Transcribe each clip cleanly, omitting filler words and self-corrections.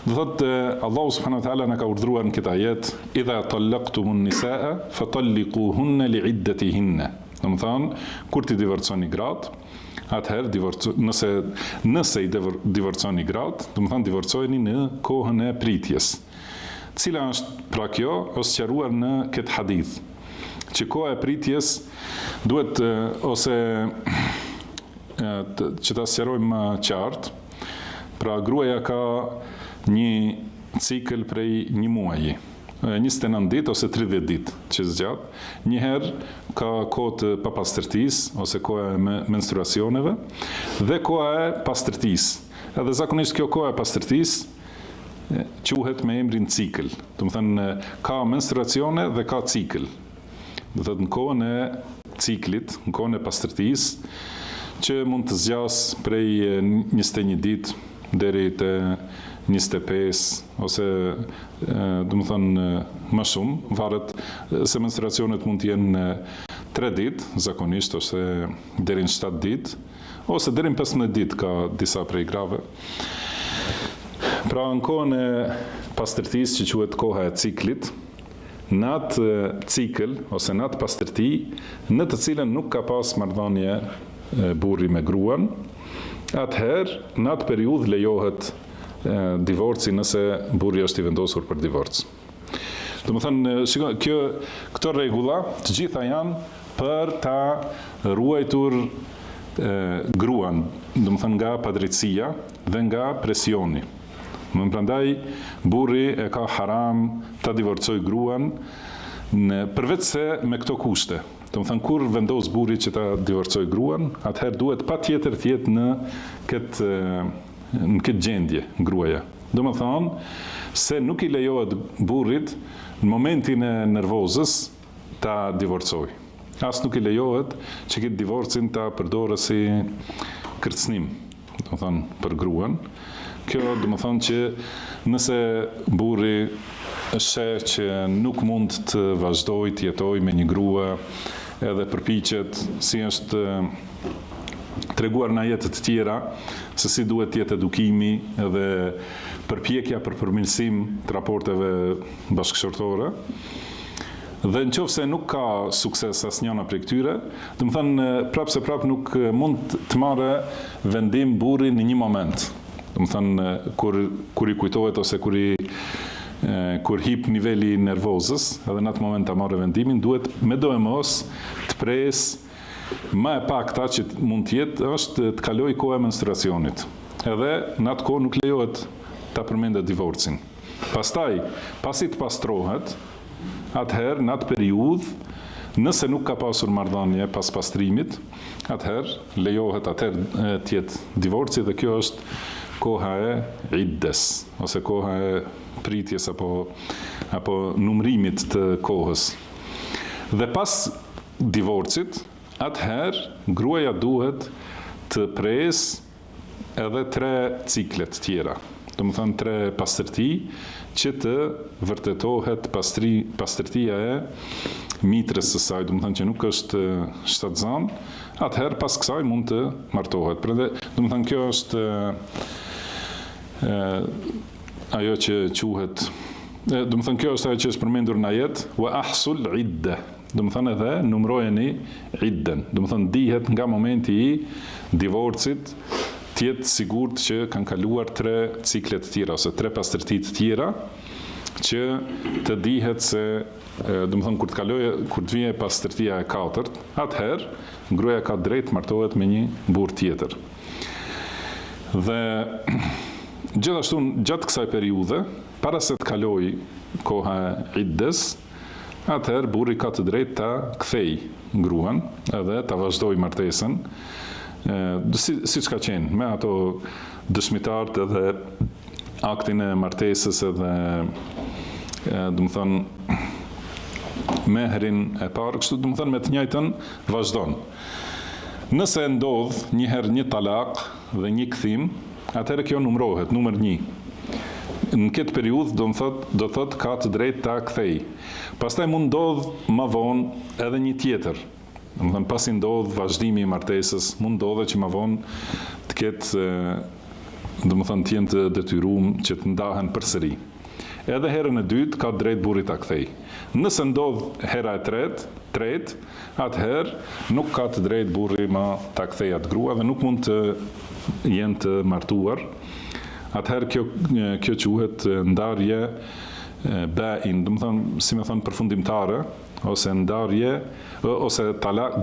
Do thotë Allahu subhanahu wa taala na ka urdhëruar në këtë ajet, idha talaqtumun nisaa fatalliquhunna li'iddatihinna. Domethënë, kur ti divorconi gratë, atëherë nëse i divorconi gratë, domethënë divorcojeni në kohën e pritjes. Cila është pra kjo, është sqaruar në këtë hadith, që koha e pritjes duhet ose që ta sqarojmë më qartë. Pra gruaja ka një cikël prej një muaji, 29 ditë ose 30 ditë që zgjat. Njëherë ka kohë të papastërtisë ose koha e menstruacioneve dhe koha e pastërtisë. Edhe zakonisht kjo koha e pastërtisë quhet me emrin cikël. Do të thënë ka menstruacione dhe ka cikël. Do të thotë në kohën e ciklit, në kohën e pastërtisë, që mund të zgjas prej 21 ditë deri te 25 ose do të thënë më shumë, varet se menstruacionet mund të jenë 3 ditë zakonisht ose deri në 7 ditë ose deri në 15 ditë ka disa prej grave. Pra në kohën e pastërtisë që quhet koha e ciklit, në atë cikël ose në atë pastërti në të cilën nuk ka pas marrëdhënie burri me gruan, atëherë në atë periudhë lejohet divorci nëse burri është i vendosur për divorc. Do të thënë, këto rregulla të gjitha janë për ta ruajtur gruan, do të thënë nga padrejtësia dhe nga presioni. Prandaj burri e ka haram ta divorcoj gruan përveç se me këto kushte. Do të thënë, kur vendos burri që ta divorcoj gruan, atëherë duhet patjetër të jetë në këtë gjendje gruaja. Do të thonë se nuk i lejohet burrit në momentin e nervozës ta divorcoj. As nuk i lejohet që këtë divorcin ta përdorë si kërcënim, do të thonë për gruan. Kjo do të thonë që nëse burri sheh që nuk mund të vazhdoj të jetoj me një grua, edhe përpiqet, si është treguar në ajete të tjera, se si duhet jetë edukimi edhe përpjekja për përmirësim të raporteve bashkëshortore. Dhe nëse nuk ka sukses asnjëna prej këtyre, do të thënë prapë se prapë nuk mund të marrë vendim burri në një moment. Do të thënë kur i kujtohet ose kur hip niveli i nervozës, edhe në atë moment ta marrë vendimin, duhet me do e mos të presë më e pakta që mund të jetë është të kaloj koha e menstruacionit. Edhe në atë kohë nuk lejohet ta përmendet divorcin. Pastaj, pasi të pastrohet, atëherë në atë periudhë, nëse nuk ka pasur marrëdhënie pas pastrimit, atëherë lejohet atëherë të jetë divorci dhe kjo është koha e iddes ose koha e pritjes apo numrimit të kohës. Dhe pas divorcit, atëherë gruaja duhet të presë edhe 3 ciklet tjera. Do të thënë 3 pastërti që të vërtetohet pastërtia e mitrës së saj, do të thënë që nuk është shtatzan, atëherë pas kësaj mund të martohet. Prandaj, do të thënë kjo është ajo që quhet, do të thënë kjo është ajo që është përmendur në ajet, wa ahsul idda. Do të thënë edhe numrojeni idden. Do të thënë dihet nga momenti i divorcit të jetë sigurt që kanë kaluar 3 cikle të tjera ose 3 pastërti të tjera që të dihet se do të thënë kur të vijë pastërtia e 4, atëherë gruaja ka drejt martohet me një burr tjetër. Dhe gjithashtu gjatë kësaj periudhe, para se të kaloj koha e iddes, atëherë burri ka të drejtë ta kthej gruan edhe ta vazhdoj martesën, siç ka qenë, me ato dëshmitarët edhe aktin e martesës edhe do të thënë mehrin e parë, kështu do të thënë me të njëjtën vazhdon. Nëse ndodh një herë një talak dhe një kthim, atëherë kjo numrohet, numër 1. Në këtë periudhë do thot ka të drejtë ta kthej. Pastaj mund ndodh më vonë edhe një tjetër. Do të thënë pasi ndodh vazhdimi i martesës, mund ndodhe që më vonë të ketë domethënë të jenë të detyruar që të ndahen përsëri. Edhe herën e dytë ka drejt burri ta kthej. Nëse ndodh hera e tretë, atëherë nuk ka të drejt burri ma ta kthej atë grua dhe nuk mund të jenë të martuar. Atëherë kjo quhet ndarje bain, domethënë si më thon përfundimtare, ose ndarje ose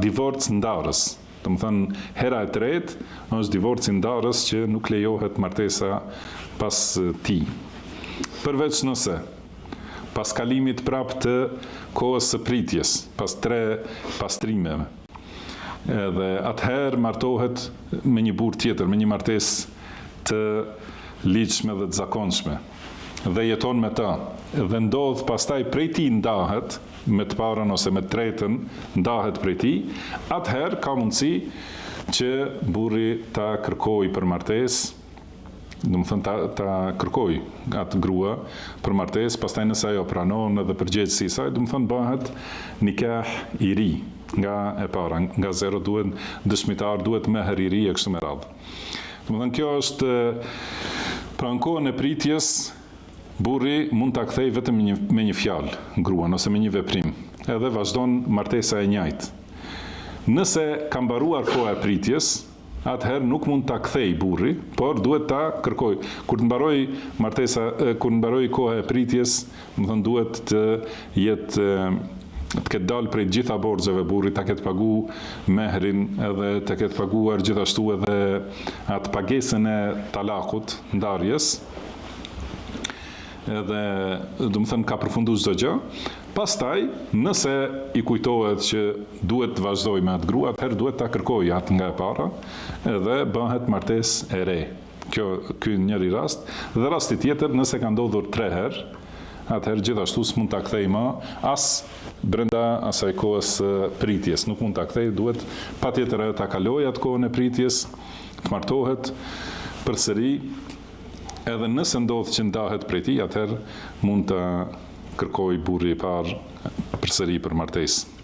divorc ndarës. Domethënë hera e tretë është divorci ndarës që nuk lejohet martesa pas tij. Përveç nëse pas kalimit prap të kohës së pritjes, pas 3 pastrimeve. Edhe atëherë martohet me një burr tjetër, me një martesë të ligjshme dhe të zakonshme, dhe jeton me ta. Dhe ndodh pastaj prej tij ndahet, me të parën ose me të tretën ndahet prej tij, atëherë ka mundësi që burri ta kërkojë për martesë, domethënë ta kërkoj atë grua për martesë, pastaj nëse ajo pranon edhe përgjegjësi i saj, domethënë bëhet nikah i ri nga e para, nga zero duhet dëshmitar, duhet meher i ri e kështu me radhë. Domethënë kjo është pra në kohën e pritjes, burri mund ta kthej vetëm me një fjalë gruan ose me një veprim, edhe vazhdon martesa e njëjtë. Nëse ka mbaruar koha e pritjes, atëherë nuk mund ta kthej burri, por duhet ta kërkoj. Kur të mbaroj koha e pritjes, domethënë duhet të jetë të ketë dalë prej gjitha borxheve burri, ta ketë pagu mehrin, edhe të ketë paguar gjithashtu edhe atë pagesën e talakut, ndarjes. Edhe domethënë ka përfunduar çdo gjë. Pastaj, nëse i kujtohet që duhet të vazhdoj me atë grua, atëherë duhet ta kërkojë atë nga e para, edhe bëhet martesë e re. Ky njëri rast, dhe rasti tjetër, nëse ka ndodhur 3 herë, atëherë gjithashtu s'mund ta kthej më as brenda asaj kohës pritjes, nuk mund ta kthej, duhet patjetër ta kalojë atë kohën e pritjes, të martohet përsëri, edhe nëse ndodh që ndahet prej tij, atëherë mund ta kërkoj burri i parë përsëri për martesë.